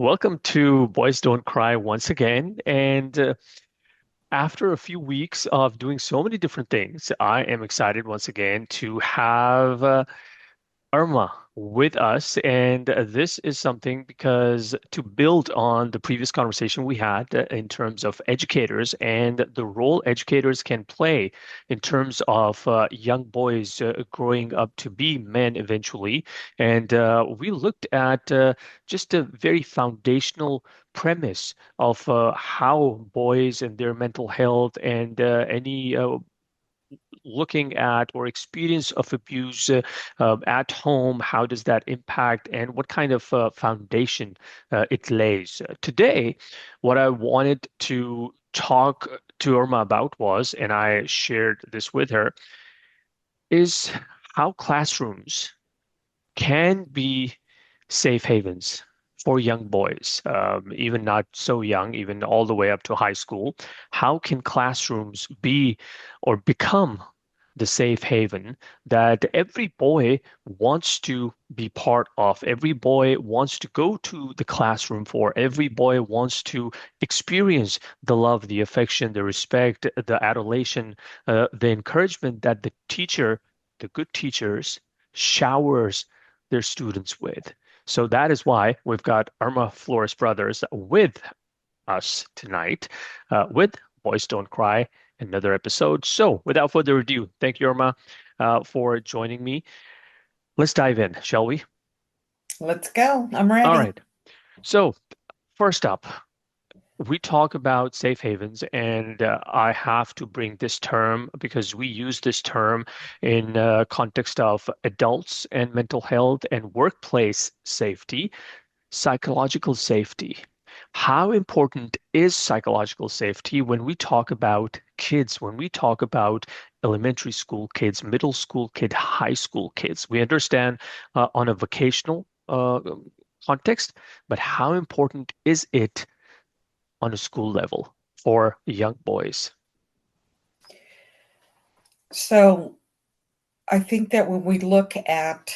Welcome to Boys Don't Cry once again. And after a few weeks of doing so many different things, I am excited once again to have Irma with us. And this is something because to build on the previous conversation we had in terms of educators and the role educators can play in terms of young boys growing up to be men eventually. And we looked at just a very foundational premise of how boys and their mental health and any looking at or experience of abuse at home, how does that impact and what kind of foundation it lays. Today, what I wanted to talk to Irma about was, and I shared this with her, is how classrooms can be safe havens for young boys, even not so young, even all the way up to high school. How can classrooms be or become the safe haven that every boy wants to be part of? Every boy wants to go to the classroom for. Every boy wants to experience the love, the affection, the respect, the adulation, the encouragement that the teacher, the good teachers, showers their students with. So that is why we've got Irma Flores Brothers with us tonight with Boys Don't Cry, another episode. So without further ado, thank you, Irma, for joining me. Let's dive in, shall we? Let's go. I'm All ready. right. So first up, we talk about safe havens, and I have to bring this term because we use this term in context of adults and mental health and workplace safety. Psychological safety. How important is psychological safety when we talk about kids, when we talk about elementary school kids, middle school kids, high school kids? We understand on a vocational context, but how important is it on a school level for young boys? So I think that when we look at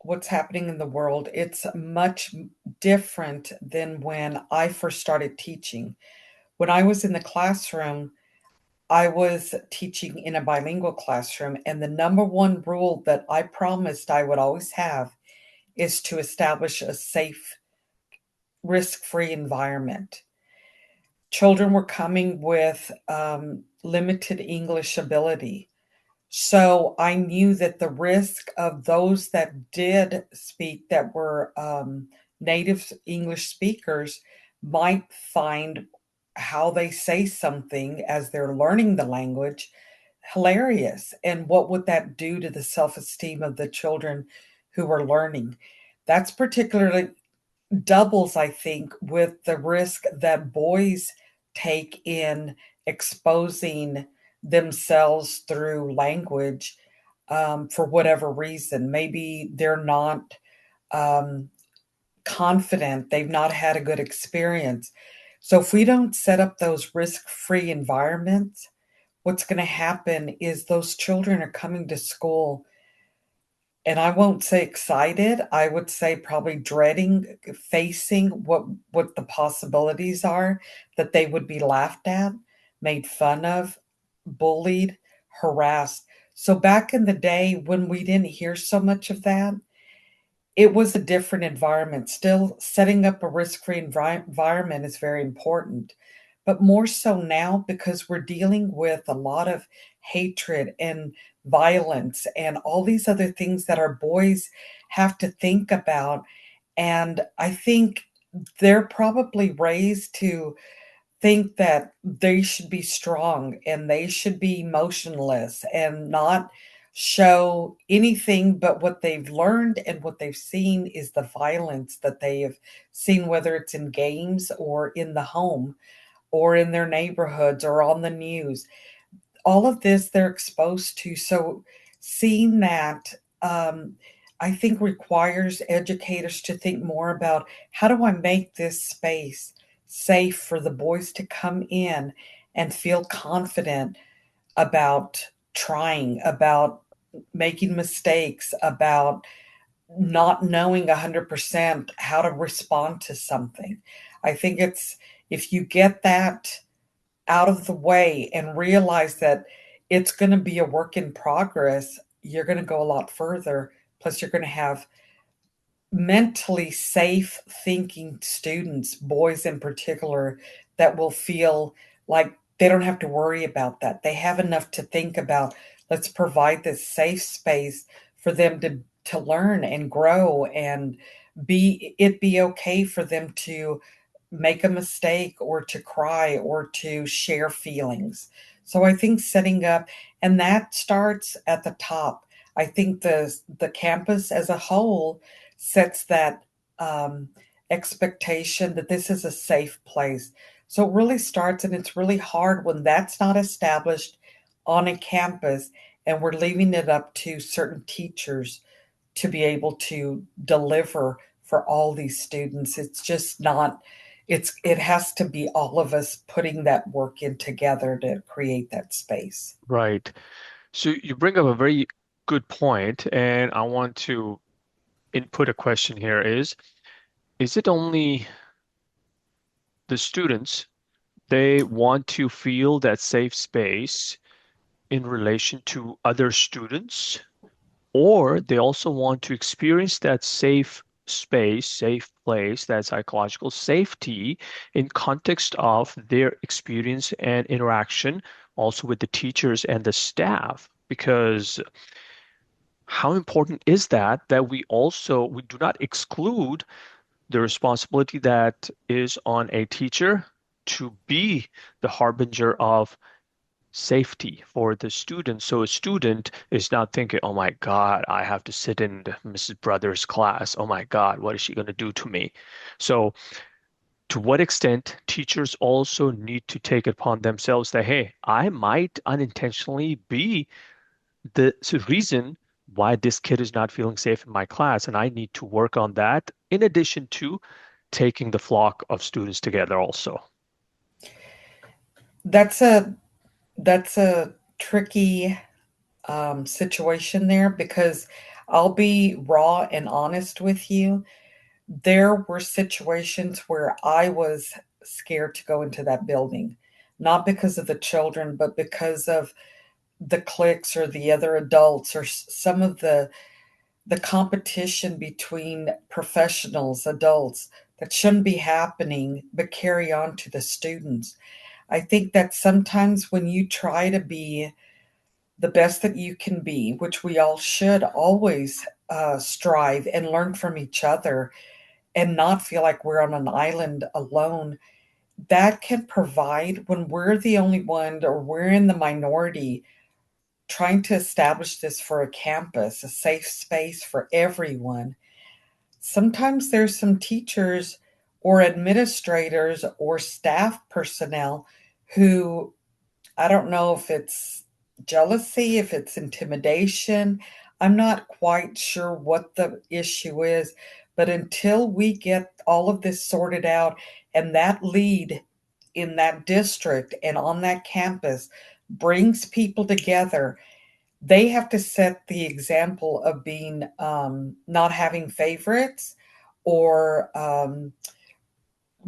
what's happening in the world, it's much different than when I first started teaching. When I was in the classroom, I was teaching in a bilingual classroom, and the number one rule that I promised I would always have is to establish a safe, risk free environment. Children were coming with limited English ability. So I knew that the risk of those that did speak that were native English speakers might find how they say something as they're learning the language hilarious. And what would that do to the self esteem of the children who were learning? That's particularly doubles, I think, with the risk that boys take in exposing themselves through language for whatever reason. Maybe they're not um, confident, they've not had a good experience. So, if we don't set up those risk free environments, what's going to happen is those children are coming to school, and I won't say excited, I would say probably dreading facing what the possibilities are, that they would be laughed at, made fun of, bullied, harassed. So back in the day when we didn't hear so much of that, it was a different environment. Still, setting up a risk-free environment is very important, but more so now because we're dealing with a lot of hatred and violence and all these other things that our boys have to think about. And I think they're probably raised to think that they should be strong and they should be emotionless and not show anything, but what they've learned and what they've seen is the violence that they have seen, whether it's in games or in the home or in their neighborhoods or on the news. All of this they're exposed to. So seeing that, I think requires educators to think more about, how do I make this space safe for the boys to come in and feel confident about trying, about making mistakes, about not knowing 100% how to respond to something. I think it's if you get that out of the way and realize that it's going to be a work in progress, you're going to go a lot further. Plus, you're going to have mentally safe thinking students, boys in particular, that will feel like they don't have to worry about that. They have enough to think about. Let's provide this safe space for them to learn and grow and be okay for them to make a mistake or to cry or to share feelings. So I think setting up and that starts at the top. I think the campus as a whole sets that um, expectation that this is a safe place. So it really starts, and it's really hard when that's not established on a campus, and we're leaving it up to certain teachers to be able to deliver for all these students. It's just not it has to be all of us putting that work in together to create that space. Right. So you bring up a very good point, and I want to input a question here is it only the students they want to feel that safe space in relation to other students, or they also want to experience that safe space, safe place, that psychological safety in context of their experience and interaction also with the teachers and the staff? Because how important is that we do not exclude the responsibility that is on a teacher to be the harbinger of safety for the student. So a student is not thinking, oh my God, I have to sit in Mrs. Brother's class. Oh my God, what is she going to do to me? So to what extent teachers also need to take it upon themselves that, hey, I might unintentionally be the reason why this kid is not feeling safe in my class, and I need to work on that in addition to taking the flock of students together also. That's a tricky situation there because I'll be raw and honest with you. There were situations where I was scared to go into that building, not because of the children, but because of the cliques or the other adults or some of the competition between professionals, adults that shouldn't be happening, but carry on to the students. I think that sometimes when you try to be the best that you can be, which we all should always strive and learn from each other and not feel like we're on an island alone, that can provide when we're the only one or we're in the minority trying to establish this for a campus, a safe space for everyone. Sometimes there's some teachers or administrators or staff personnel who I don't know if it's jealousy, if it's intimidation. I'm not quite sure what the issue is, but until we get all of this sorted out and that lead in that district and on that campus brings people together, they have to set the example of being not having favorites or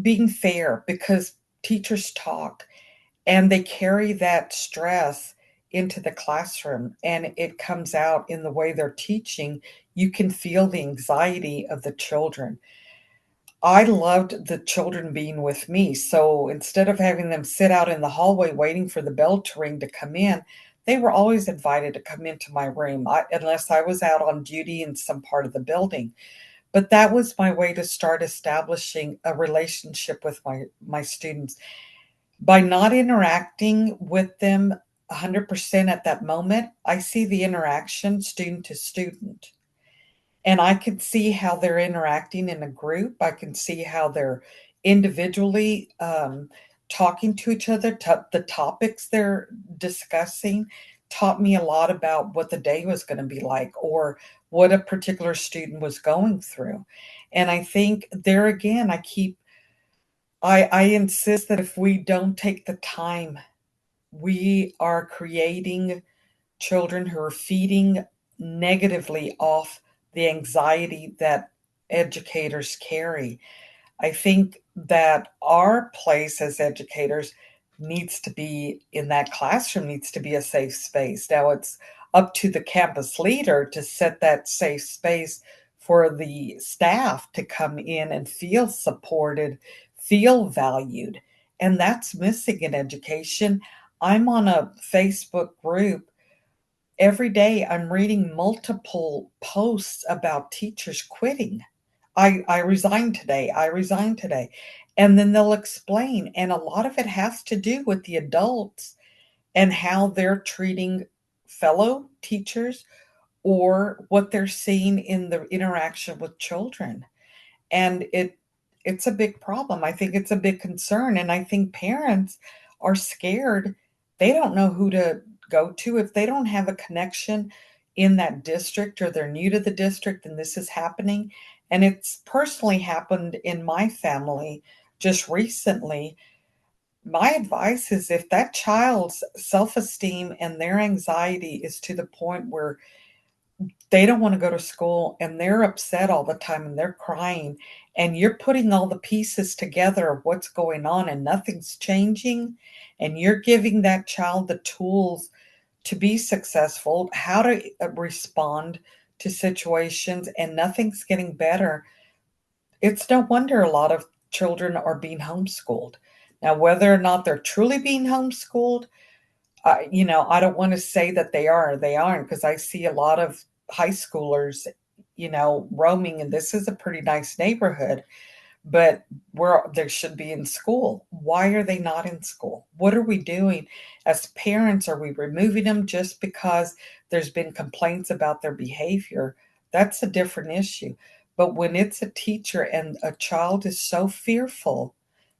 being fair because teachers talk and they carry that stress into the classroom and it comes out in the way they're teaching. You can feel the anxiety of the children. I loved the children being with me. So instead of having them sit out in the hallway waiting for the bell to ring to come in, they were always invited to come into my room unless I was out on duty in some part of the building. But that was my way to start establishing a relationship with my students by not interacting with them 100% at that moment. I see the interaction student to student. And I can see how they're interacting in a group. I can see how they're individually talking to each other. The topics they're discussing taught me a lot about what the day was going to be like or what a particular student was going through. And I think there again, I insist that if we don't take the time, we are creating children who are feeding negatively off the anxiety that educators carry. I think that our place as educators needs to be in that classroom, needs to be a safe space. Now it's up to the campus leader to set that safe space for the staff to come in and feel supported, feel valued. And that's missing in education. I'm on a Facebook group. Every day I'm reading multiple posts about teachers quitting. I resigned today. I resigned today. And then they'll explain. And a lot of it has to do with the adults and how they're treating fellow teachers or what they're seeing in the interaction with children. And it's a big problem. I think it's a big concern. And I think parents are scared. They don't know who to go to if they don't have a connection in that district or they're new to the district and this is happening. And it's personally happened in my family just recently. My advice is if that child's self esteem and their anxiety is to the point where they don't want to go to school and they're upset all the time and they're crying and you're putting all the pieces together of what's going on and nothing's changing and you're giving that child the tools to be successful, how to respond to situations, and nothing's getting better, it's no wonder a lot of children are being homeschooled. Now, whether or not they're truly being homeschooled, I don't want to say that they are or they aren't because I see a lot of high schoolers, roaming, and this is a pretty nice neighborhood, but where they should be in school. Why are they not in school? What are we doing as parents? Are we removing them just because there's been complaints about their behavior? That's a different issue. But when it's a teacher and a child is so fearful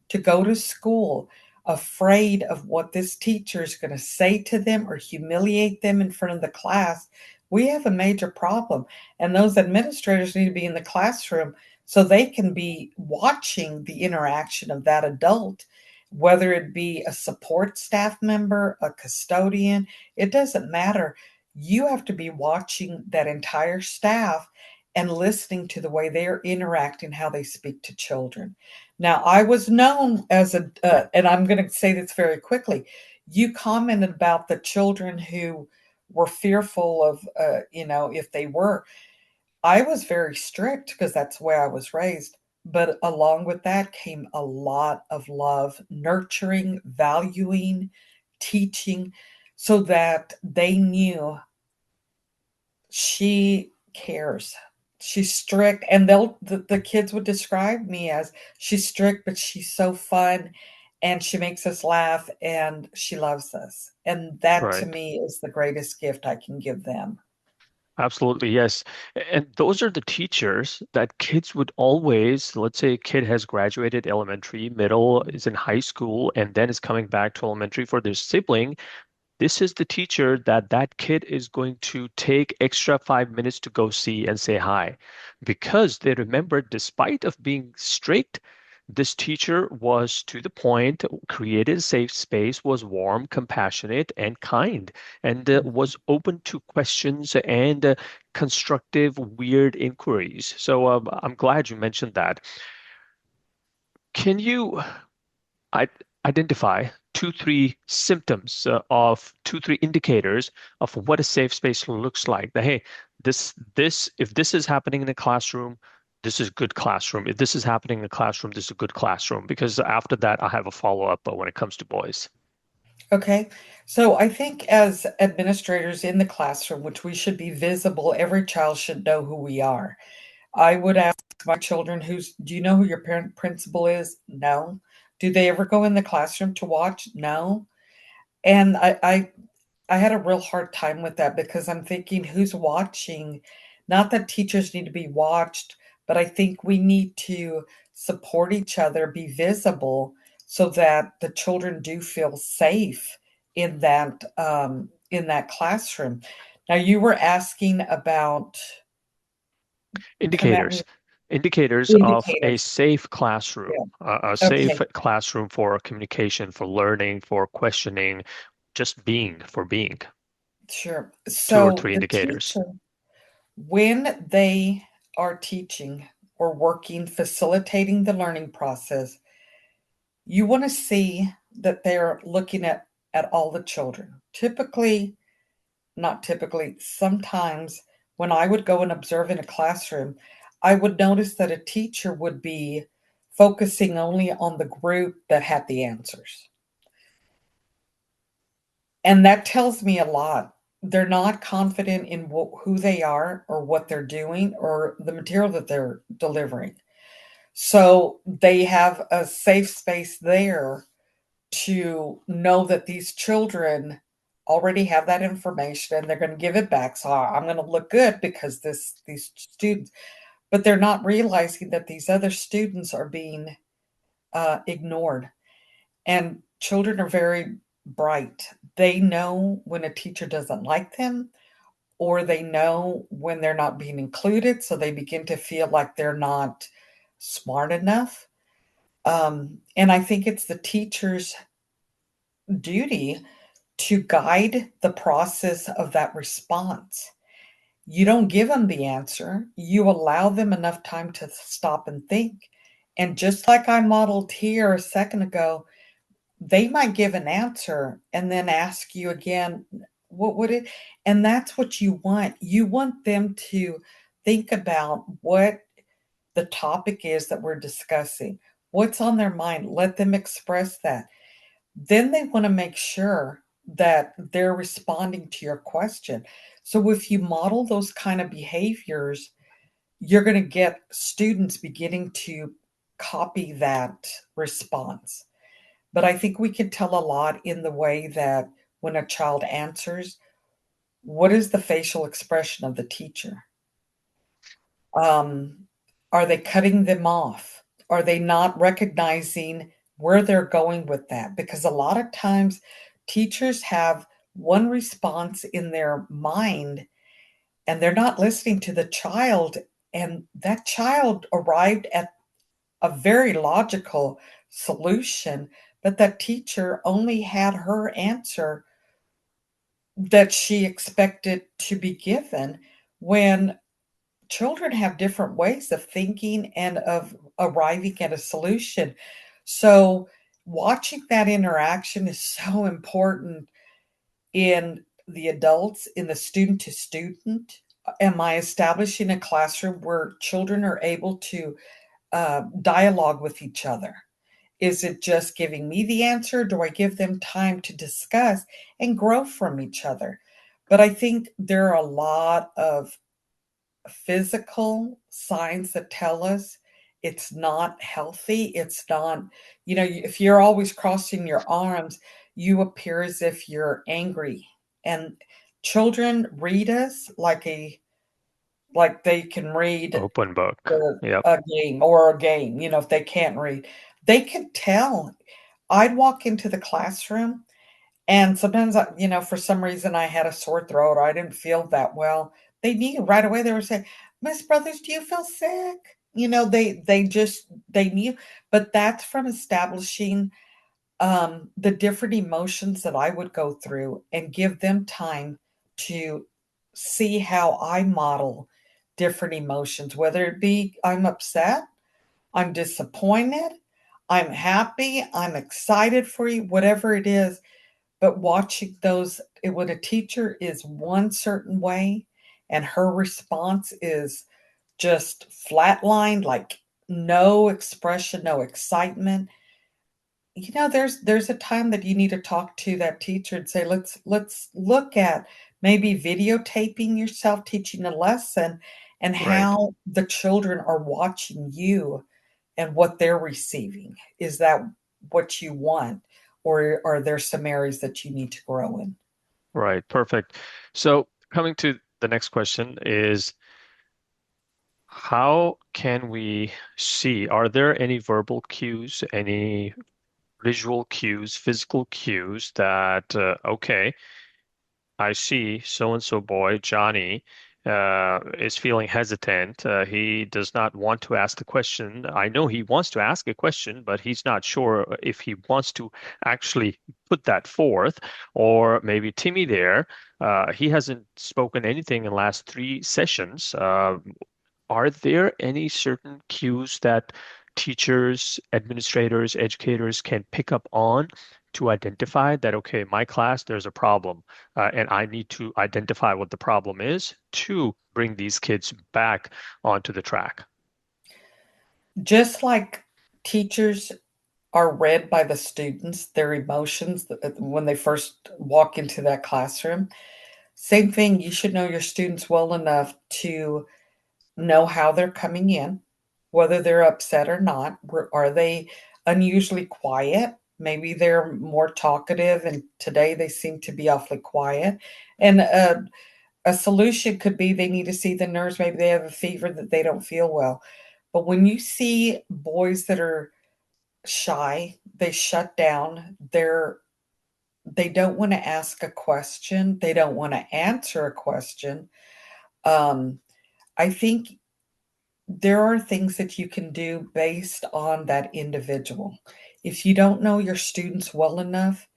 to go to school, afraid of what this teacher is going to say to them or humiliate them in front of the class, we have a major problem. And those administrators need to be in the classroom so they can be watching the interaction of that adult, whether it be a support staff member, a custodian, it doesn't matter. You have to be watching that entire staff and listening to the way they're interacting, how they speak to children. Now, I was known as and I'm going to say this very quickly. You commented about the children who were fearful of, if they were. I was very strict because that's the way I was raised. But along with that came a lot of love, nurturing, valuing, teaching, so that they knew she cares. She's strict, and the kids would describe me as she's strict, but she's so fun, and she makes us laugh, and she loves us. And that to Right. me is the greatest gift I can give them. Absolutely, yes. And those are the teachers that kids would always, let's say a kid has graduated elementary, middle, is in high school, and then is coming back to elementary for their sibling. This is the teacher that that kid is going to take extra 5 minutes to go see and say hi because they remember, despite of being strict, this teacher was to the point, created a safe space, was warm, compassionate, and kind, and was open to questions and constructive, weird inquiries. So I'm glad you mentioned that. Can you I identify two, three symptoms of two, three indicators of what a safe space looks like? That, hey, if this is happening in a classroom, this is a good classroom. If this is happening in a classroom, this is a good classroom. Because after that, I have a follow-up when it comes to boys. Okay. So I think as administrators in the classroom, which we should be visible, every child should know who we are. I would ask my children, do you know who your parent principal is? No. Do they ever go in the classroom to watch? No. And I had a real hard time with that because I'm thinking, who's watching? Not that teachers need to be watched, but I think we need to support each other, be visible, so that the children do feel safe in that classroom. Now, you were asking about, come at me, Indicators. Indicators of a indicators. safe classroom, Yeah. a safe Okay. classroom for communication, for learning, for questioning, just being, for being. Sure. Two or So three the indicators. teacher When they are teaching or working, facilitating the learning process, you want to see that they're looking at all the children. Typically, not typically, sometimes when I would go and observe in a classroom, I would notice that a teacher would be focusing only on the group that had the answers. And that tells me a lot. They're not confident in who they are or what they're doing or the material that they're delivering. So they have a safe space there to know that these children already have that information and they're going to give it back. So I'm going to look good because these students, but they're not realizing that these other students are being ignored. And children are very bright. They know when a teacher doesn't like them, or they know when they're not being included. So they begin to feel like they're not smart enough. And I think it's the teacher's duty to guide the process of that response. You don't give them the answer, you allow them enough time to stop and think. And just like I modeled here a second ago, they might give an answer and then ask you again, what would it? And that's what you want. You want them to think about what the topic is that we're discussing, what's on their mind. Let them express that. Then they want to make sure that they're responding to your question. So if you model those kind of behaviors, you're going to get students beginning to copy that response. But I think we can tell a lot in the way that when a child answers, what is the facial expression of the teacher? Um, are they cutting them off? Are they not recognizing where they're going with that? Because a lot of times teachers have one response in their mind and they're not listening to the child. And that child arrived at a very logical solution, but that teacher only had her answer that she expected to be given when children have different ways of thinking and of arriving at a solution. So, watching that interaction is so important in the adults, in the student to student. Am I establishing a classroom where children are able to dialogue with each other? Is it just giving me the answer? Do I give them time to discuss and grow from each other? But I think there are a lot of physical signs that tell us it's not healthy. It's not, if you're always crossing your arms, you appear as if you're angry. And children read us like they can read Open book. the Yep. a game, if they can't read. They can tell. I'd walk into the classroom and sometimes for some reason I had a sore throat or I didn't feel that well. They knew right away. They were saying, "Miss Brothers, do you feel sick?" They knew, but that's from establishing the different emotions that I would go through and give them time to see how I model different emotions, whether it be I'm upset, I'm disappointed, I'm happy, I'm excited for you, whatever it is. But watching when a teacher is one certain way and her response is just flatlined, like no expression, no excitement, there's a time that you need to talk to that teacher and say, let's look at maybe videotaping yourself teaching a lesson and Right. how the children are watching you and what they're receiving. Is that what you want? Or are there some areas that you need to grow in? Right. Perfect. So coming to the next question is, how can we see, are there any verbal cues, any visual cues, physical cues that, okay, I see so and so boy, Johnny. is feeling hesitant. He does not want to ask the question. I know he wants to ask a question, but he's not sure if he wants to actually put that forth. Or maybe Timmy there, he hasn't spoken anything in the last three sessions. Are there any certain cues that teachers, administrators, educators can pick up on to identify that, okay, my class, there's a problem, and I need to identify what the problem is to bring these kids back onto the track? Just like teachers are read by the students, their emotions when they first walk into that classroom, same thing, you should know your students well enough to know how they're coming in, whether they're upset or not. Are they unusually quiet? Maybe they're more talkative, and today they seem to be awfully quiet. And a solution could be they need to see the nurse. Maybe they have a fever that they don't feel well. But when you see boys that are shy, they shut down, they don't want to ask a question, they don't want to answer a question. Um, I think there are things that you can do based on that individual. If you don't know your students well enough,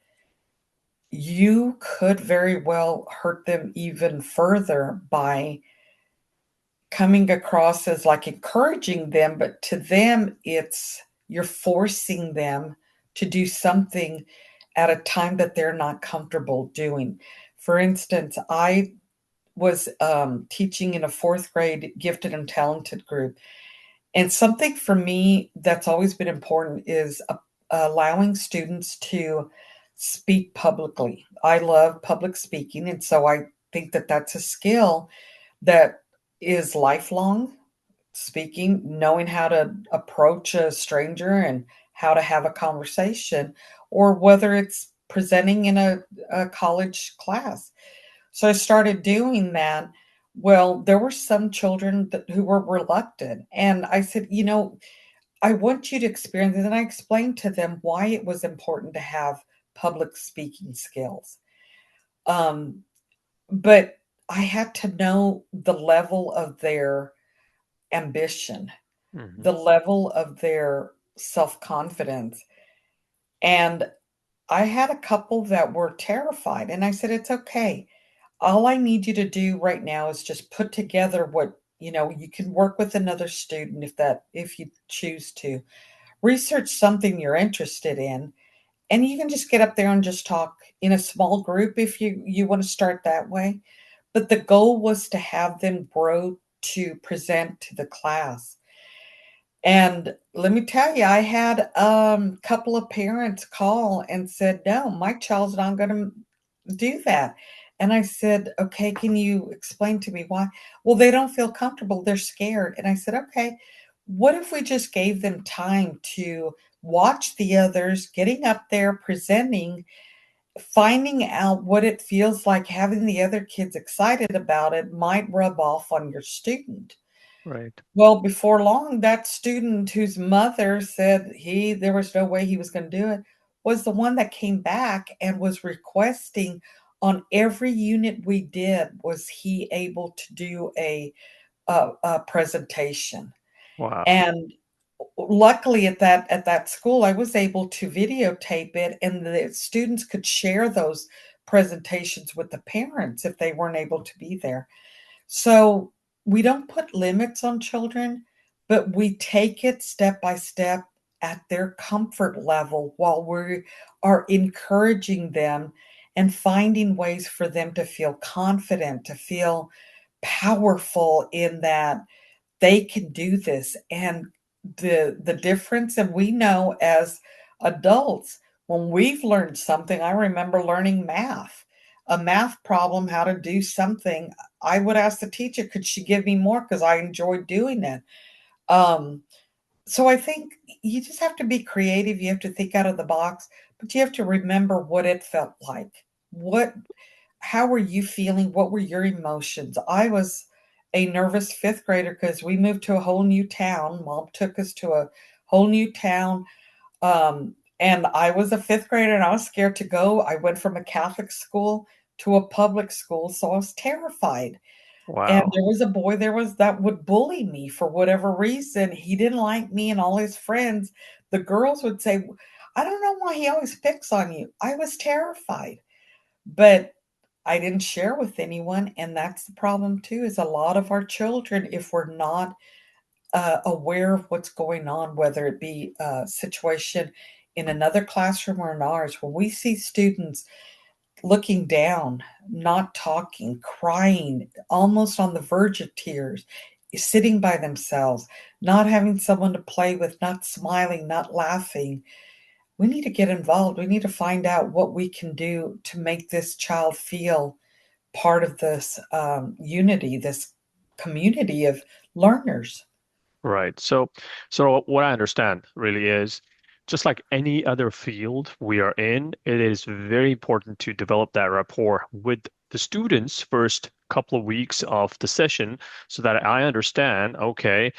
you could very well hurt them even further by coming across as like encouraging them, but to them, it's you're forcing them to do something at a time that they're not comfortable doing. For instance, I was teaching in a fourth grade gifted and talented group. And something for me that's always been important is allowing students to speak publicly. I love public speaking. And so I think that that's a skill that is lifelong speaking, knowing how to approach a stranger and how to have a conversation, or whether it's presenting in a college class. So I started doing that. Well, there were some children who were reluctant. And I said, I want you to experience it. And I explained to them why it was important to have public speaking skills. Um, but I had to know the level of their ambition, Hmm. the level of their self confidence. And I had a couple that were terrified. And I said, it's okay. All I need you to do right now is just put together what, you can work with another student if you choose to. Research something you're interested in, and you can just get up there and just talk in a small group if you want to start that way. But the goal was to have them grow to present to the class. And let me tell you, I had a couple of parents call and said, "No, my child's not gonna do that." And I said, "Okay, can you explain to me why?" "Well, they don't feel comfortable, they're scared." And I said, "Okay, what if we just gave them time to watch the others getting up there, presenting, finding out what it feels like, having the other kids excited about it might rub off on your student." Right. Well, before long, that student whose mother said there was no way he was gonna do it, was the one that came back and was requesting on every unit we did, was he able to do a presentation. Wow. And luckily at that school, I was able to videotape it, and the students could share those presentations with the parents if they weren't able to be there. So we don't put limits on children, but we take it step by step at their comfort level while we are encouraging them and finding ways for them to feel confident, to feel powerful in that they can do this. And the difference, and we know as adults, when we've learned something, I remember learning math, a math problem, how to do something. I would ask the teacher, could she give me more? Because I enjoyed doing it. Um, so I think you just have to be creative. You have to think out of the box, but you have to remember what it felt like. What How were you feeling? What were your emotions? I was a nervous fifth grader because we moved to a whole new town. Mom took us to a whole new town. And I was a fifth grader and I was scared to go. I went from a Catholic school to a public school, so I was terrified. And Wow. there was a boy there was that would bully me for whatever reason. He didn't like me and all his friends. The girls would say, "I don't know why he always picks on you." I was terrified, but I didn't share with anyone, and that's the problem too, is a lot of our children, if we're not, aware of what's going on, whether it be a situation in another classroom or in ours, when we see students looking down, not talking, crying, almost on the verge of tears, sitting by themselves, not having someone to play with, not smiling, not laughing. We need to get involved. We need to find out what we can do to make this child feel part of this unity, this community of learners. Right. So what I understand really is just like any other field we are in, it is very important to develop that rapport with the students first couple of weeks of the session so that I understand, okay,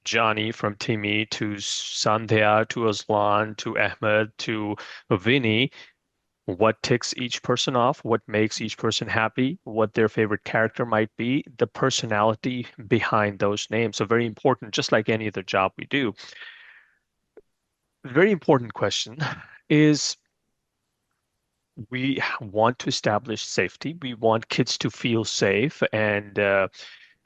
Johnny from Timmy to Sandhya to Aslan to Ahmed to Vinny, what ticks each person off, what makes each person happy, what their favorite character might be, the personality behind those names. So very important, just like any other job we do. Very important question is we want to establish safety. We want kids to feel safe and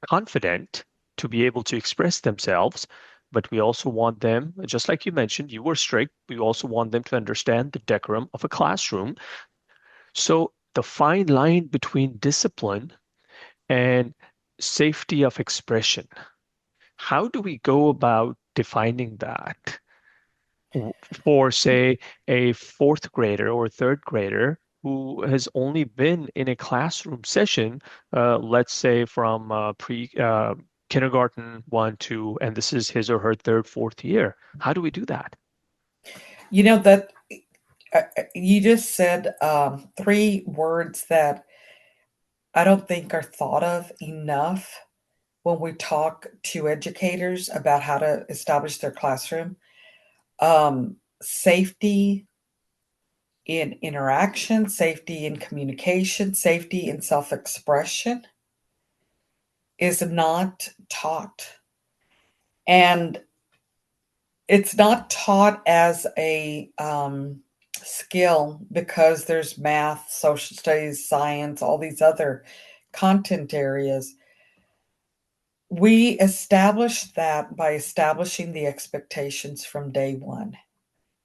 confident to be able to express themselves. But we also want them, just like you mentioned, you were strict. We also want them to understand the decorum of a classroom. So the fine line between discipline and safety of expression, how do we go about defining that for, say, a fourth grader or third grader who has only been in a classroom session, let's say from pre kindergarten one, two, and this is his or her third, fourth year? How do we do that? You know that you just said three words that I don't think are thought of enough when we talk to educators about how to establish their classroom. Safety in interaction, safety in communication, safety in self expression is not taught. And it's not taught as a skill because there's math, social studies, science, all these other content areas. We establish that by establishing the expectations from day one.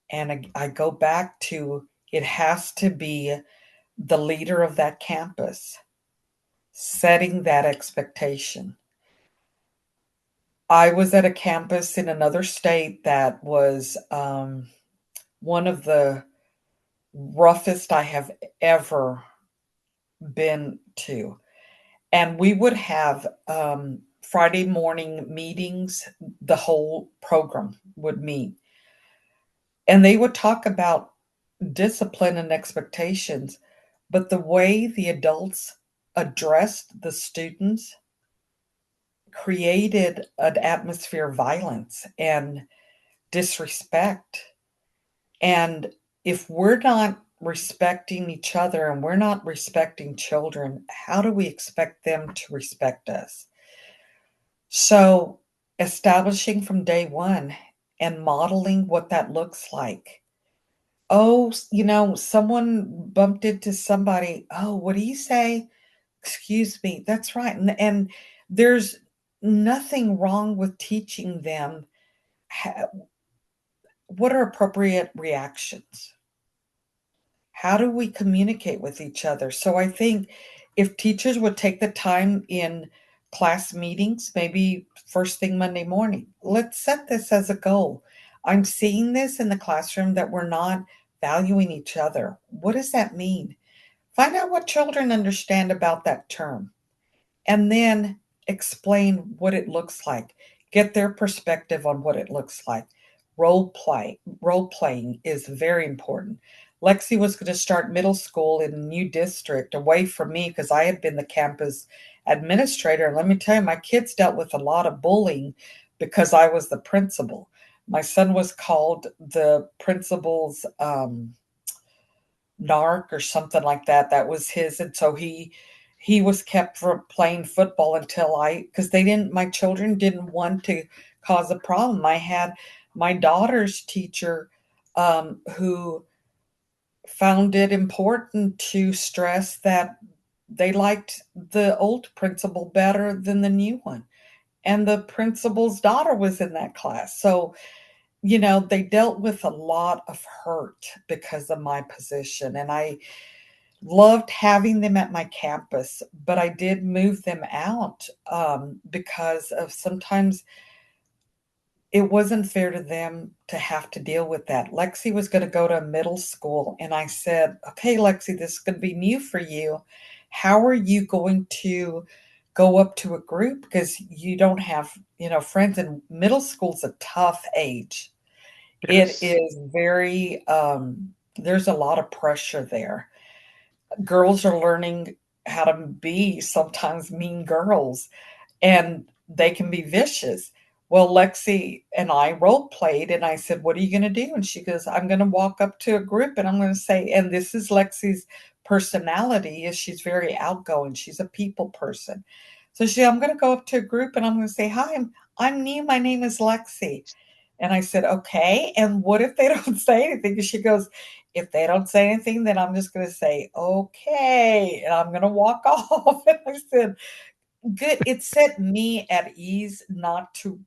And I go back to it has to be the leader of that campus setting that expectation. I was at a campus in another state that was one of the roughest I have ever been to. And we would have Friday morning meetings, the whole program would meet. And they would talk about discipline and expectations, but the way the adults addressed the students created an atmosphere of violence and disrespect. And if we're not respecting each other and we're not respecting children, how do we expect them to respect us? So, establishing from day one and modeling what that looks like. Oh, someone bumped into somebody. Oh, what do you say? Excuse me. That's right. And there's nothing wrong with teaching them what are appropriate reactions. How do we communicate with each other? So I think if teachers would take the time in class meetings, maybe first thing Monday morning, let's set this as a goal. I'm seeing this in the classroom that we're not valuing each other. What does that mean? Find out what children understand about that term and then explain what it looks like. Get their perspective on what it looks like. Role playing is very important. Lexi was going to start middle school in a new district away from me because I had been the campus administrator. And let me tell you, my kids dealt with a lot of bullying because I was the principal. My son was called the principal's narc or something like that. That was his. And so he he was kept from playing football until because my children didn't want to cause a problem. I had my daughter's teacher who found it important to stress that they liked the old principal better than the new one. And the principal's daughter was in that class. So, they dealt with a lot of hurt because of my position. And I loved having them at my campus, but I did move them out because of sometimes it wasn't fair to them to have to deal with that. Lexi was going to go to middle school, and I said, "Okay, Lexi, this is going to be new for you. How are you going to go up to a group because you don't have, friends?" And middle school's a tough age. It Yes. is very there's a lot of pressure there. Girls are learning how to be sometimes mean girls, and they can be vicious. Well, Lexi and I role played, and I said, "What are you going to do?" And she goes, "I'm going to walk up to a group and I'm going to say," and this is Lexi's personality, is she's very outgoing. She's a people person. So I'm going to go up to a group and I'm going to say, "Hi, I'm new. My name is Lexi." And I said, "Okay. And what if they don't say anything?" And she goes, "If they don't say anything, then I'm just going to say, okay. And I'm going to walk off." And I said, good. It set me at ease not to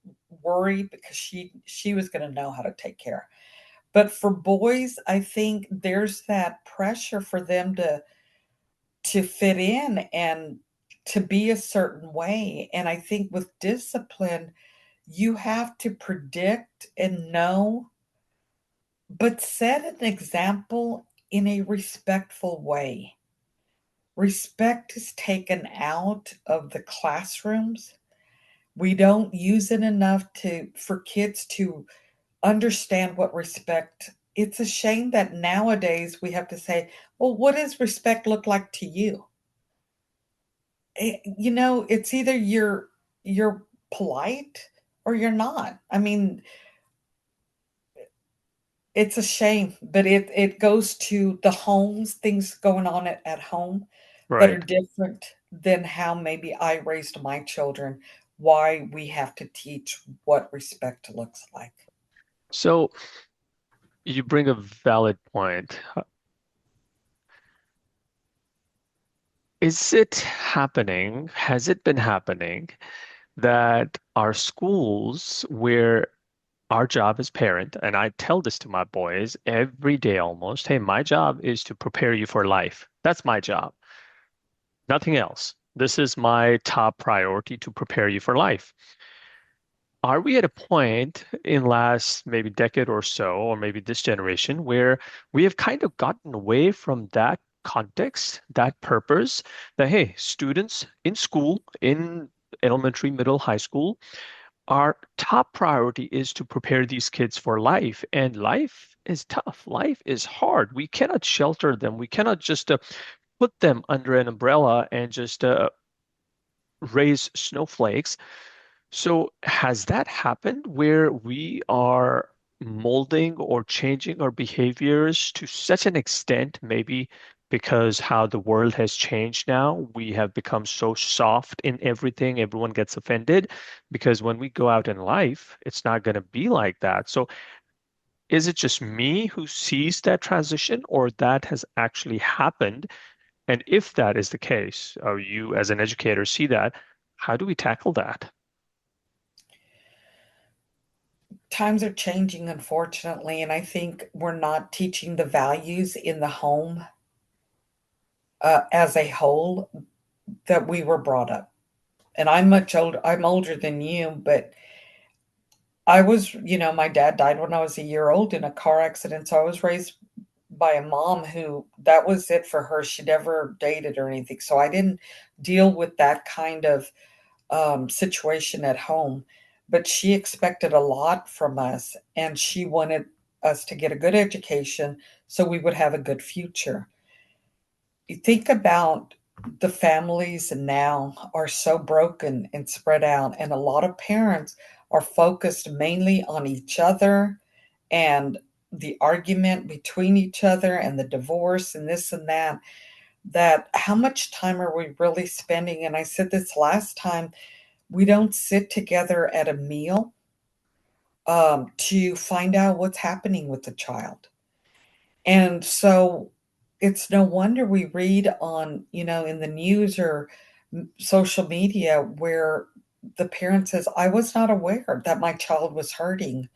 worry because she was going to know how to take care. But for boys, I think there's that pressure for them to fit in and to be a certain way. And I think with discipline, you have to predict and know, but set an example in a respectful way. Respect is taken out of the classrooms. We don't use it enough to for kids to understand what respect. It's a shame that nowadays we have to say, "Well, what does respect look like to you?" It's either you're polite or you're not. I mean, it's a shame, but it goes to the homes, things going on at home that are Right. different than how maybe I raised my children, why we have to teach what respect looks like. So you bring a valid point. Is it happening? Has it been happening that our schools, where our job as parent, and I tell this to my boys every day almost, hey, my job is to prepare you for life. That's my job, nothing else. This is my top priority to prepare you for life. Are we at a point in last maybe decade or so, or maybe this generation, where we have kind of gotten away from that context, that purpose, that hey, students in school, in elementary, middle, high school, our top priority is to prepare these kids for life. And life is tough. Life is hard. We cannot shelter them. We cannot just put them under an umbrella and just raise snowflakes. So has that happened where we are molding or changing our behaviors to such an extent, maybe because how the world has changed now, we have become so soft in everything, everyone gets offended, because when we go out in life, it's not going to be like that. So is it just me who sees that transition, or that has actually happened? And if that is the case, or you as an educator see that, how do we tackle that? Times are changing, unfortunately, and I think we're not teaching the values in the home as a whole that we were brought up. And I'm older than you, but my dad died when I was a year old in a car accident. So I was raised by a mom who that was it for her. She never dated or anything. So I didn't deal with that kind of situation at home. But she expected a lot from us, and she wanted us to get a good education so we would have a good future. You think about the families now are so broken and spread out, and a lot of parents are focused mainly on each other and the argument between each other and the divorce and this and that. that how much time are we really spending? And I said this last time, we don't sit together at a meal to find out what's happening with the child. And so it's no wonder we read on, in the news or social media where the parent says, I was not aware that my child was hurting.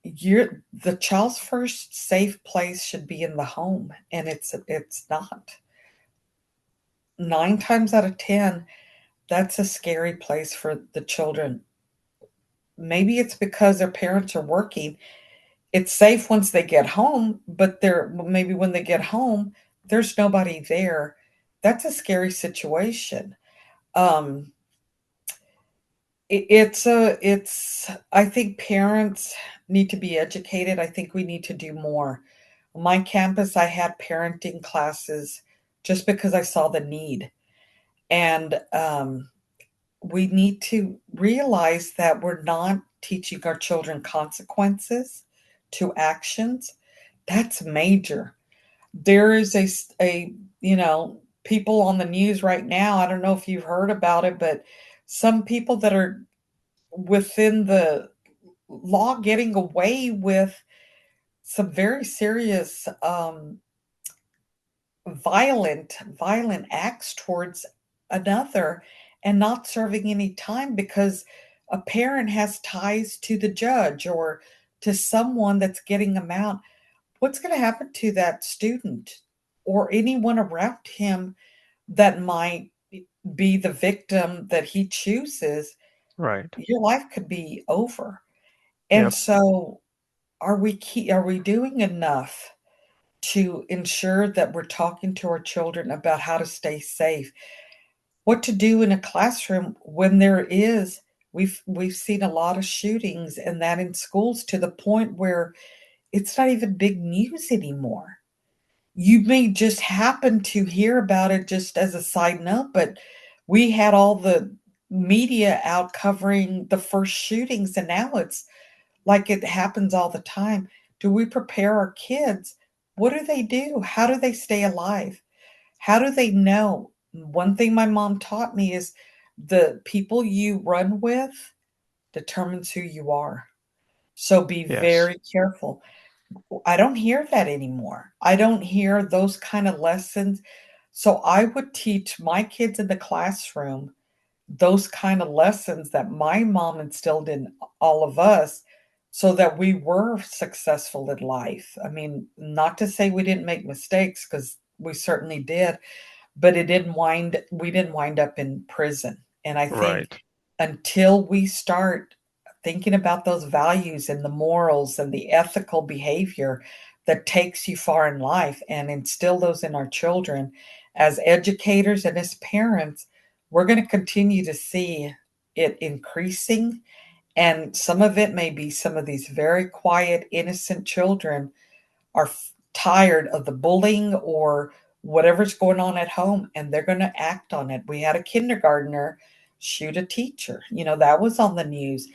The child's first safe place should be in the home, and it's not. 9 times out of 10, that's a scary place for the children. Maybe it's because their parents are working. It's safe once they get home, but they're maybe when they get home, there's nobody there. That's a scary situation. Um, it's I think parents need to be educated. I think we need to do more. On my campus, I had parenting classes just because I saw the need. And we need to realize that we're not teaching our children consequences to actions. That's major. There is people on the news right now. I don't know if you've heard about it, but some people that are within the law getting away with some very serious violent acts towards another and not serving any time because a parent has ties to the judge or to someone that's getting them out. What's going to happen to that student or anyone around him that might be the victim that he chooses? Right. Your life could be over. And Yep. so are we doing enough to ensure that we're talking to our children about how to stay safe? What to do in a classroom when we've seen a lot of shootings and that in schools to the point where it's not even big news anymore. You may just happen to hear about it just as a side note, but we had all the media out covering the first shootings, and now it's like it happens all the time. Do we prepare our kids? What do they do? How do they stay alive? How do they know? One thing my mom taught me is the people you run with determines who you are. So be Yes. very careful. I don't hear that anymore. I don't hear those kind of lessons. So I would teach my kids in the classroom those kind of lessons that my mom instilled in all of us so that we were successful in life. I mean, not to say we didn't make mistakes because we certainly did, but we didn't wind up in prison. And I think Right. until we start thinking about those values and the morals and the ethical behavior that takes you far in life and instill those in our children as educators and as parents, we're going to continue to see it increasing. And some of it may be some of these very quiet, innocent children are tired of the bullying or whatever's going on at home and they're going to act on it. We had a kindergartner shoot a teacher. That was on the news.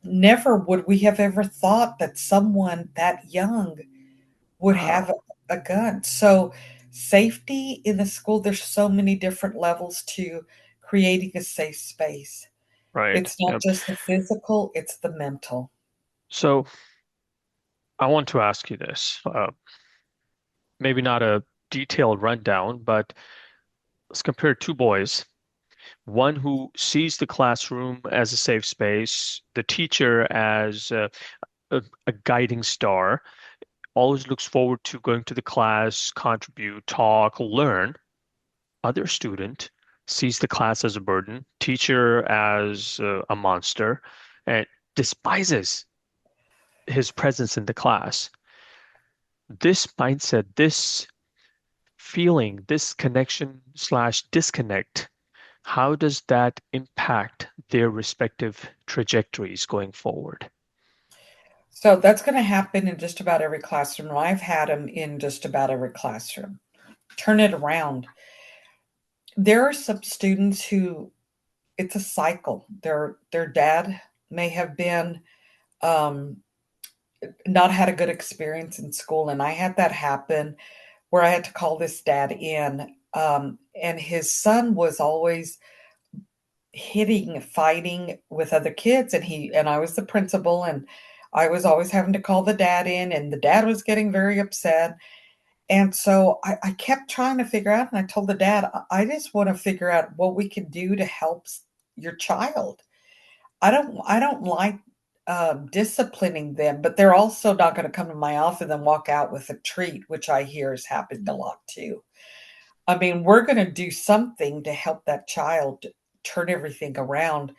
Never would we have ever thought that someone that young would have Wow. a gun. So, safety in the school, there's so many different levels to creating a safe space. Right. It's not Yep. just the physical, it's the mental. So I want to ask you this. Maybe not a detailed rundown, but let's compare two boys. One who sees the classroom as a safe space, the teacher as a guiding star, always looks forward to going to the class, contribute, talk, learn. Other student sees the class as a burden, teacher as a monster, and despises his presence in the class. This mindset, this feeling, this connection slash disconnect, how does that impact their respective trajectories going forward? So that's going to happen in just about every classroom. I've had them in just about every classroom. Turn it around. There are some students who it's a cycle. Their dad may have been um, not had a good experience in school, and I had that happen where I had to call this dad in. And his son was always hitting, fighting with other kids, and I was the principal, and I was always having to call the dad in, and the dad was getting very upset. And so I kept trying to figure out, and I told the dad, I just want to figure out what we can do to help your child. I don't like disciplining them, but they're also not going to come to my office and walk out with a treat, which I hear has happened a lot too. I mean, we're going to do something to help that child turn everything around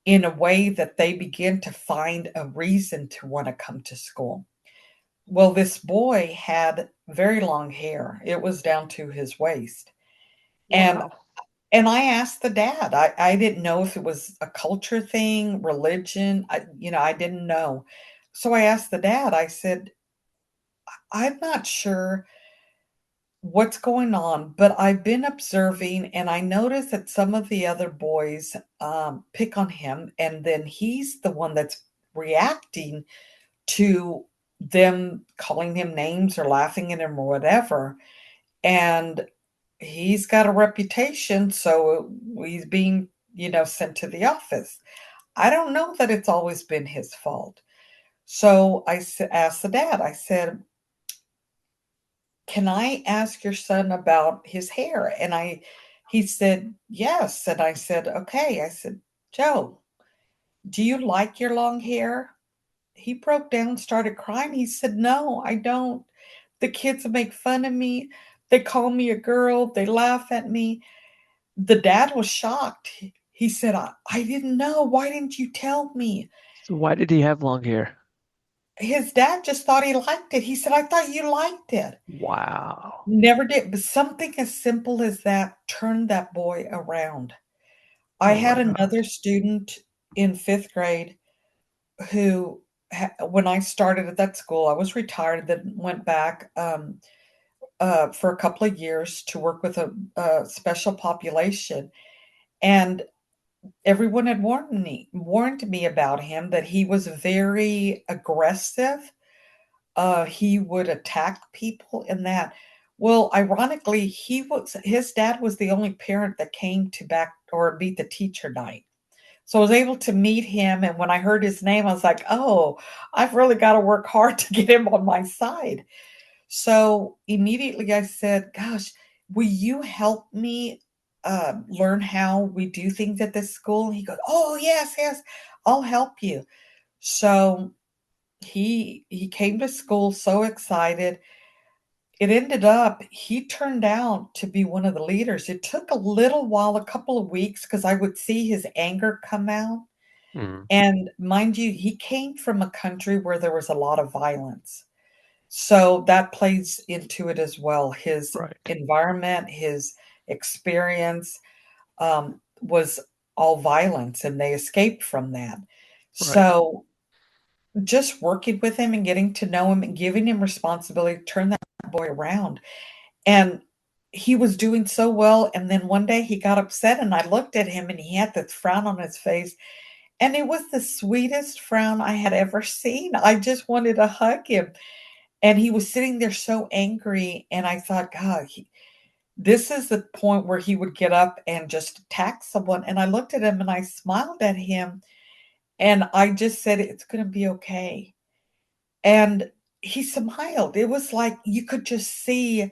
in a way that they begin to find a reason to want to come to school. Well, this boy had very long hair. It was down to his waist. And Wow. and I asked the dad. I didn't know if it was a culture thing, religion. I didn't know. So I asked the dad. I said, "I'm not sure what's going on, but I've been observing and I noticed that some of the other boys pick on him, and then he's the one that's reacting to them calling him names or laughing at him or whatever. And he's got a reputation, so he's being, sent to the office. I don't know that it's always been his fault." So asked the dad, I said, "Can I ask your son about his hair?" He said, "Yes." And I said, "Okay." I said, "Joe, do you like your long hair?" He broke down, started crying. He said, "No, I don't. The kids make fun of me. They call me a girl. They laugh at me." The dad was shocked. He said, I didn't know. Why didn't you tell me?" So why did he have long hair? His dad just thought he liked it. He said, "I thought you liked it." Wow. Never did. But something as simple as that turned that boy around. I Oh had my God. another student in fifth grade who, when I started at that school, I was retired, then went back for a couple of years to work with a special population. And everyone had warned me about him, that he was very aggressive. He would attack people in that. Well, ironically, his dad was the only parent that came to back or meet the teacher night. So I was able to meet him, and when I heard his name, I was like, "Oh, I've really got to work hard to get him on my side." So immediately I said, "Gosh, will you help me learn how we do things at this school?" He goes, "Oh, yes, yes, I'll help you." So he came to school so excited. It ended up he turned out to be one of the leaders. It took a little while, a couple of weeks, because I would see his anger come out. Mm, And mind you, he came from a country where there was a lot of violence. So that plays into it as well. His right. environment, his experience was all violence, and they escaped from that. Right. So just working with him and getting to know him and giving him responsibility turned that boy around. And he was doing so well. And then one day he got upset, and I looked at him and he had this frown on his face. And it was the sweetest frown I had ever seen. I just wanted to hug him. And he was sitting there so angry. And I thought, God, this is the point where he would get up and just attack someone. And I looked at him and I smiled at him. And I just said, "It's going to be okay." And he smiled. It was like you could just see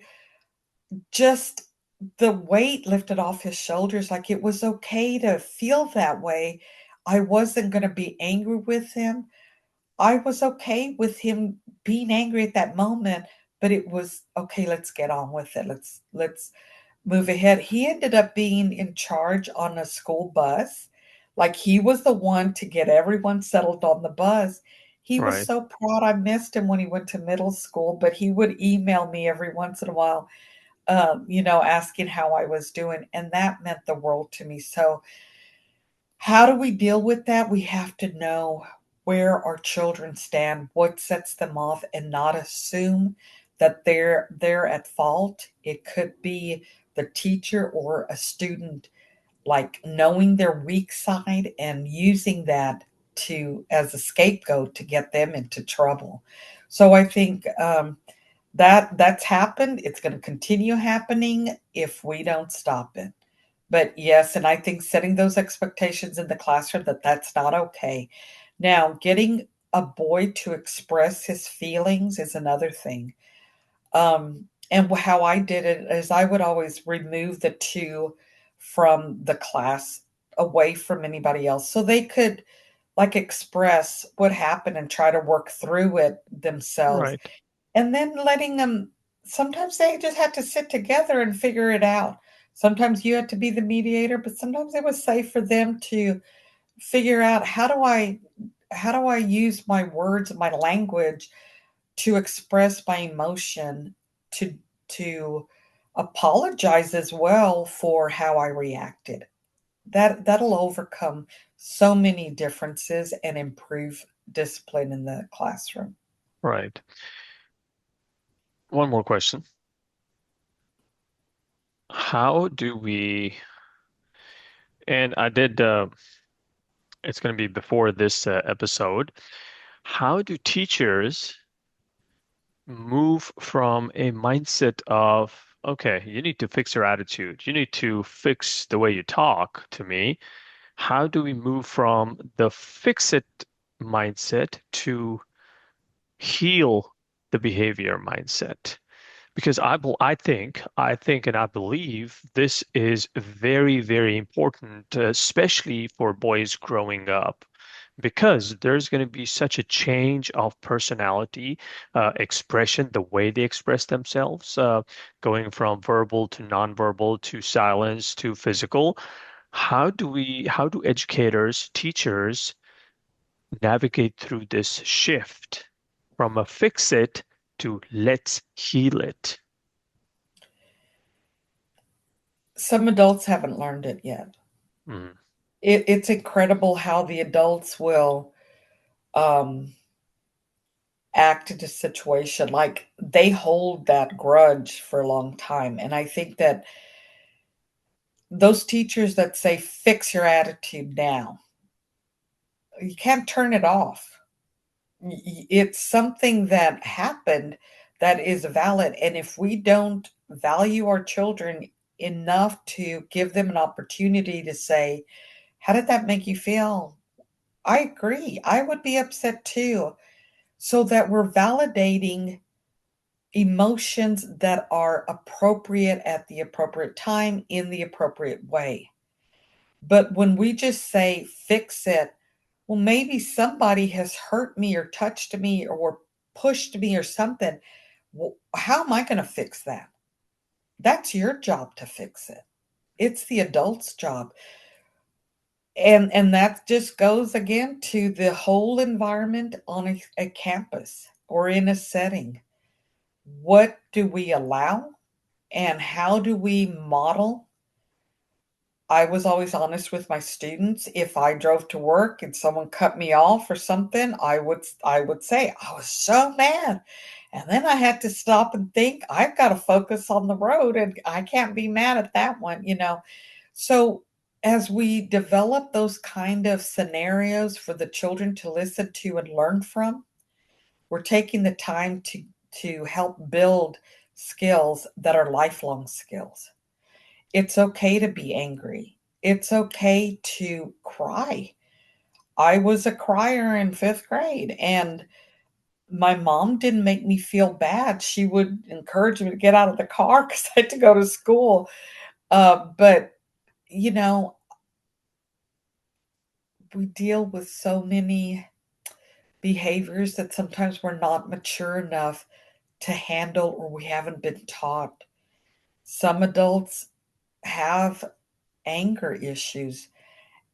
just the weight lifted off his shoulders, like it was okay to feel that way. I wasn't gonna be angry with him. I was okay with him being angry at that moment, but it was, "Okay, let's get on with it. Let's move ahead." He ended up being in charge on a school bus. Like, he was the one to get everyone settled on the bus. He was Right. so proud. I missed him when he went to middle school, but he would email me every once in a while, asking how I was doing, and that meant the world to me. So, how do we deal with that? We have to know where our children stand, what sets them off, and not assume that they're at fault. It could be the teacher or a student, like knowing their weak side and using that to as a scapegoat to get them into trouble. So I think That's happened, it's gonna continue happening if we don't stop it. But yes, and I think setting those expectations in the classroom that that's not okay. Now, getting a boy to express his feelings is another thing. And how I did it is I would always remove the 2 from the class away from anybody else so they could, like, express what happened and try to work through it themselves. Right. And then letting them sometimes they just had to sit together and figure it out. Sometimes you had to be the mediator, but sometimes it was safe for them to figure out how do I use my words and my language to express my emotion, to to apologize as well for how I reacted. That'll overcome so many differences and improve discipline in the classroom. Right. One more question. How do we, and I did, it's going to be before this episode, how do teachers move from a mindset of, okay, you need to fix your attitude, you need to fix the way you talk to me? How do we move from the fix it mindset to heal the behavior mindset? Because I think, and I believe this is very, very important, especially for boys growing up, because there's going to be such a change of personality, expression, the way they express themselves, going from verbal to nonverbal to silence to physical. How do educators, teachers navigate through this shift from a fix it to let's heal it? Some adults haven't learned it yet. Mm, It's incredible how the adults will um, act in a situation like they hold that grudge for a long time. And I think that those teachers that say, fix your attitude now, you can't turn it off. It's something that happened that is valid. And if we don't value our children enough to give them an opportunity to say, how did that make you feel? I agree. I would be upset too. So that we're validating emotions that are appropriate at the appropriate time in the appropriate way. But when we just say, fix it, well, maybe somebody has hurt me or touched me or pushed me or something. Well, how am I going to fix that? That's your job to fix it. It's the adult's job. And that just goes again to the whole environment on a campus or in a setting. What do we allow and how do we model? I was always honest with my students. If I drove to work and someone cut me off or something, I would say, "I was so mad." And then I had to stop and think, "I've got to focus on the road and I can't be mad at that one." So, as we develop those kind of scenarios for the children to listen to and learn from, we're taking the time to help build skills that are lifelong skills. It's okay to be angry. It's okay to cry. I was a crier in 5th grade, and my mom didn't make me feel bad. She would encourage me to get out of the car because I had to go to school. But, you know, we deal with so many behaviors that sometimes we're not mature enough to handle or we haven't been taught. Some adults have anger issues.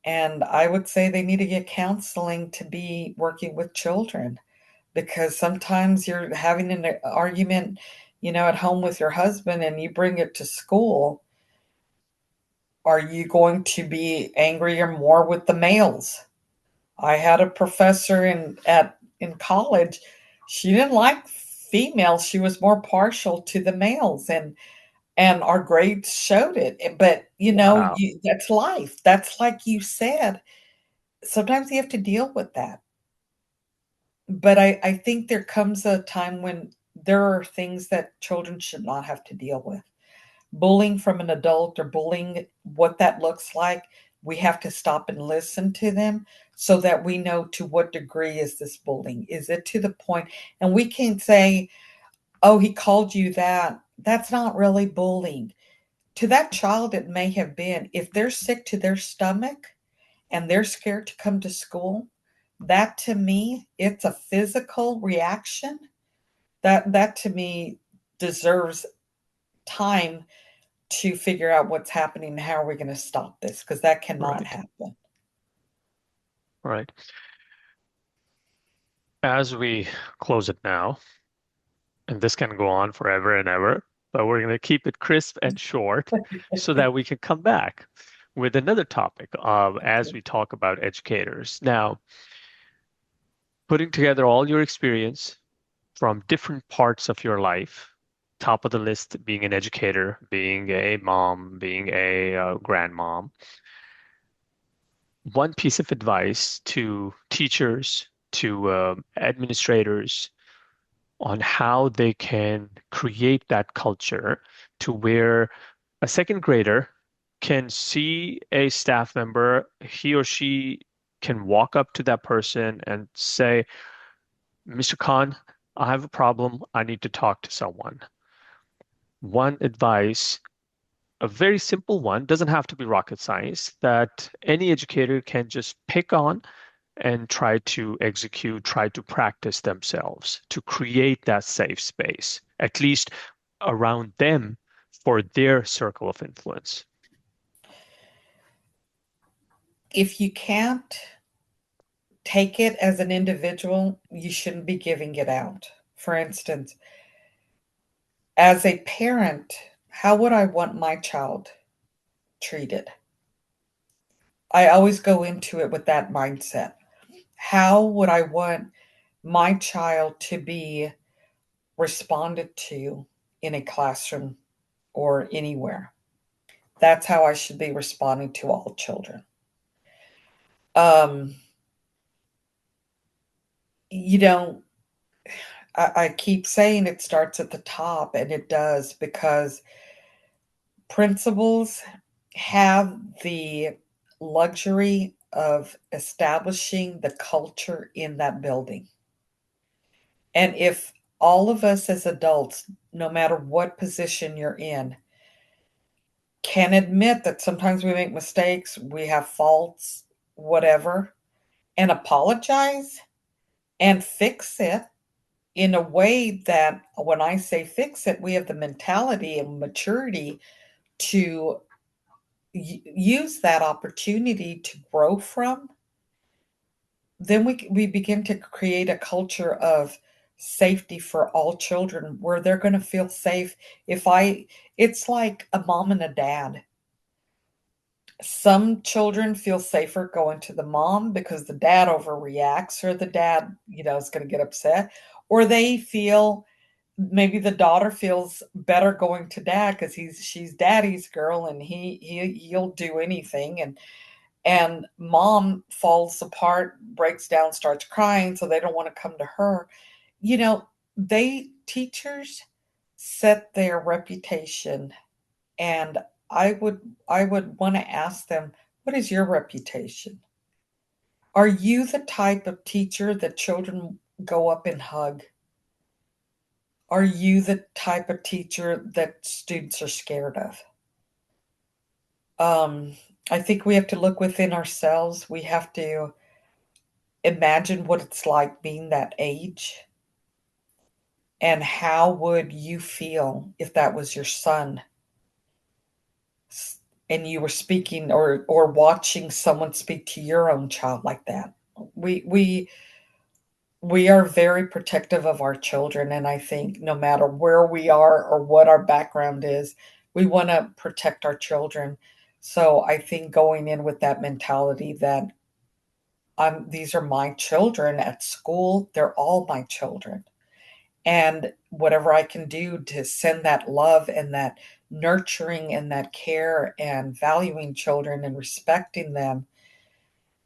And I would say they need to get counseling to be working with children because sometimes you're having an argument, at home with your husband and you bring it to school. Are you going to be angrier more with the males? I had a professor in college. She didn't like females. She was more partial to the males and our grades showed it. But wow. that's life. That's like you said. Sometimes you have to deal with that. But I think there comes a time when there are things that children should not have to deal with. Bullying from an adult or bullying, what that looks like, we have to stop and listen to them so that we know to what degree is this bullying. Is it to the point, and we can't say, oh, he called you that. That's not really bullying. To that child, it may have been. If they're sick to their stomach and they're scared to come to school, that to me, it's a physical reaction. That to me deserves time to figure out what's happening and how are we going to stop this, because that cannot Right. happen. Right. As we close it now, and this can go on forever and ever, but we're going to keep it crisp and short so that we can come back with another topic as we talk about educators. Now, putting together all your experience from different parts of your life, top of the list being an educator, being a mom, being a grandmom, one piece of advice to teachers, to administrators on how they can create that culture to where a second grader can see a staff member, he or she can walk up to that person and say, Mr. Khan, I have a problem. I need to talk to someone. One advice, a very simple one, doesn't have to be rocket science, that any educator can just pick on and try to execute, try to practice themselves to create that safe space, at least around them for their circle of influence. If you can't take it as an individual, you shouldn't be giving it out. For instance, as a parent, how would I want my child treated? I always go into it with that mindset. How would I want my child to be responded to in a classroom or anywhere? That's how I should be responding to all children. Um, you know, I keep saying it starts at the top, and it does, because principals have the luxury of establishing the culture in that building. And if all of us as adults, no matter what position you're in, can admit that sometimes we make mistakes, we have faults, whatever, and apologize and fix it in a way that, when I say fix it, we have the mentality and maturity to use that opportunity to grow from, then we begin to create a culture of safety for all children where they're going to feel safe. If I It's like a mom and a dad. Some children feel safer going to the mom because the dad overreacts, or the dad, is going to get upset, or they feel, maybe the daughter feels better going to dad because she's daddy's girl and he'll do anything, and mom falls apart, breaks down, starts crying, so they don't want to come to her. You know, they teachers set their reputation, and I would want to ask them, what is your reputation? Are you the type of teacher that children go up and hug? Are you the type of teacher that students are scared of? Um, I think we have to look within ourselves. We have to imagine what it's like being that age, and how would you feel if that was your son and you were speaking or watching someone speak to your own child like that. We we we are very protective of our children, and I think no matter where we are or what our background is, we want to protect our children. So I think going in with that mentality that these are my children at school, they're all my children. And whatever I can do to send that love and that nurturing and that care and valuing children and respecting them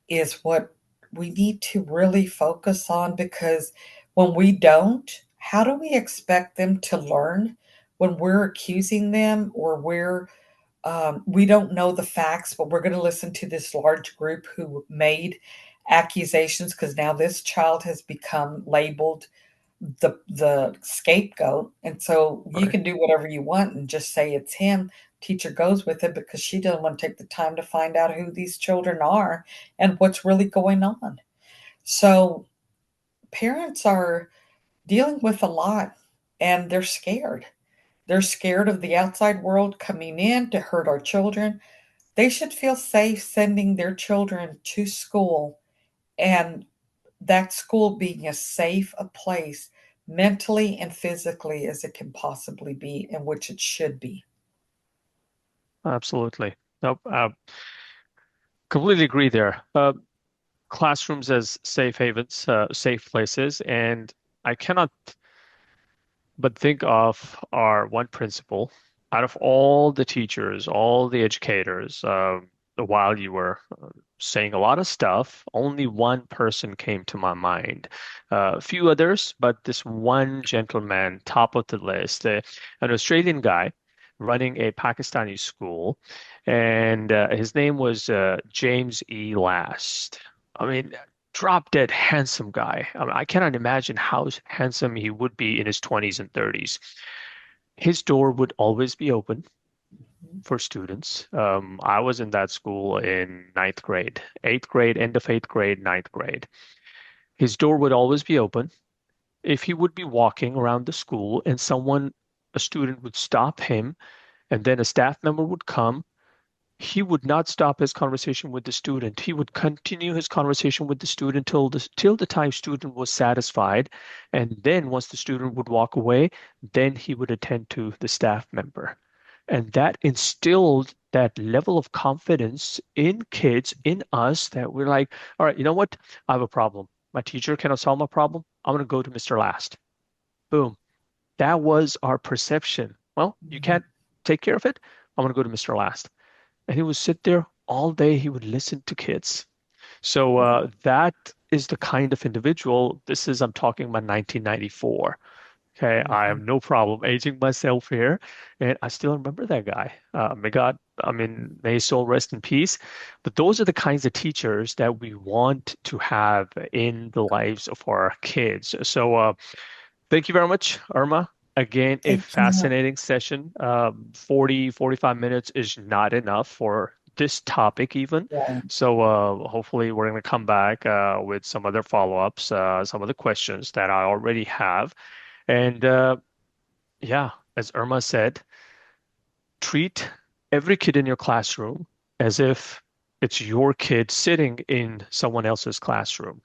is what we need to really focus on, because when we don't how do we expect them to learn when we're accusing them, or we don't know the facts, but we're going to listen to this large group who made accusations because now this child has become labeled the scapegoat, and so you Right. can do whatever you want and just say it's him. Teacher goes with it because she doesn't want to take the time to find out who these children are and what's really going on. So parents are dealing with a lot, and they're scared. They're scared of the outside world coming in to hurt our children. They should feel safe sending their children to school, and that school being as safe a place mentally and physically as it can possibly be, in which it should be. Absolutely. Nope. Completely agree there. Classrooms as safe havens, safe places, and I cannot but think of our one principal out of all the teachers, all the educators. While you were saying a lot of stuff, only one person came to my mind. A few others, but this one gentleman, top of the list, an Australian guy running a Pakistani school, and his name was James E. Last. I mean, drop dead handsome guy. I mean, I cannot imagine how handsome he would be in his 20s and 30s. His door would always be open for students. I was in that school in ninth grade, eighth grade, end of eighth grade, ninth grade. His door would always be open. If he would be walking around the school and a student would stop him, and then a staff member would come, he would not stop his conversation with the student. He would continue his conversation with the student till the time student was satisfied. And then once the student would walk away, then he would attend to the staff member. And that instilled that level of confidence in kids, in us, that we're like, all right, you know what? I have a problem. My teacher cannot solve my problem. I'm going to go to Mr. Last. Boom. That was our perception. Well, you Mhm. can't take care of it. I'm going to go to Mr. Last, and he would sit there all day. He would listen to kids. So Yeah. that is the kind of individual. I'm talking about 1994. Okay, I have Mhm. no problem aging myself here, and I still remember that guy. May God, I mean, may his soul rest in peace. But those are the kinds of teachers that we want to have in the lives of our kids. So thank you very much, Irma. Again, a Thank you. fascinating session. 45 minutes is not enough for this topic even. Yeah. So hopefully we're going to come back with some other follow-ups, some of the questions that I already have. And yeah, as Irma said, treat every kid in your classroom as if it's your kid sitting in someone else's classroom.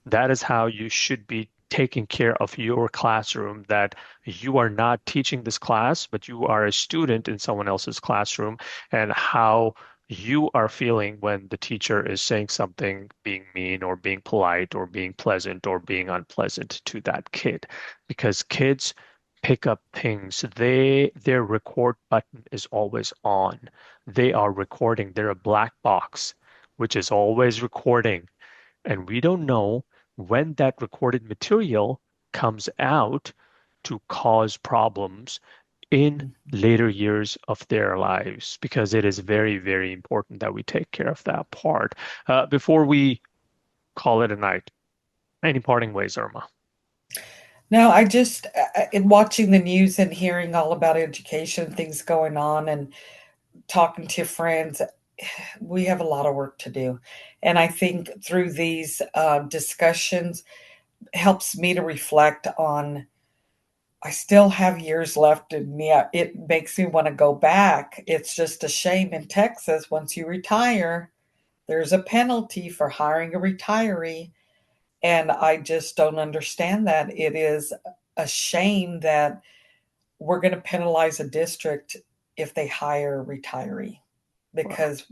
That is how you should be taking care of your classroom, that you are not teaching this class, but you are a student in someone else's classroom, and how you are feeling when the teacher is saying something, being mean or being polite or being pleasant or being unpleasant to that kid. Because kids pick up things. Their record button is always on. They are recording. They're a black box, which is always recording. And we don't know when that recorded material comes out to cause problems in later years of their lives, because it is very, very important that we take care of that part. Before we call it a night, any parting ways, Irma? No, I just in watching the news and hearing all about education, things going on, and talking to friends, we have a lot of work to do. And I think through these discussions helps me to reflect on, I still have years left in me. It makes me want to go back. It's just a shame in Texas, once you retire, there's a penalty for hiring a retiree. And I just don't understand that. It is a shame that we're going to penalize a district if they hire a retiree, Wow. because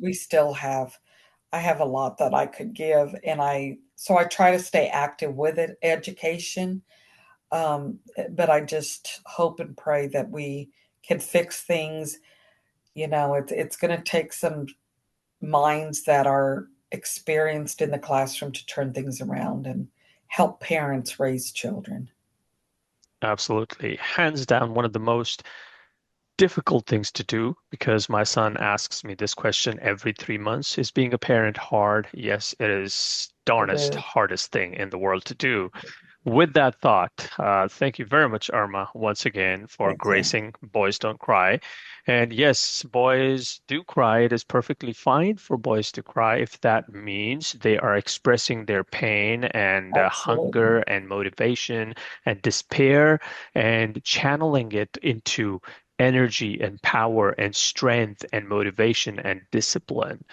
I have a lot that I could give, and I try to stay active with it, education. But I just hope and pray that we can fix things. It's going to take some minds that are experienced in the classroom to turn things around and help parents raise children. Absolutely. Hands down, one of the most difficult things to do because my son asks me this question every 3 months. Is being a parent hard? Yes, it is It darnest is. hardest thing in the world to do. With that thought, thank you very much, Irma, once again for Thank you. gracing Boys Don't Cry. And yes, boys do cry. It is perfectly fine for boys to cry if that means they are expressing their pain and Absolutely. hunger and motivation and despair and channeling it into energy and power and strength and motivation and discipline.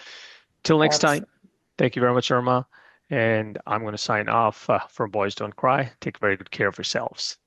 Till next time, Absolutely. thank you very much, Irma. And I'm going to sign off from Boys Don't Cry. Take very good care of yourselves.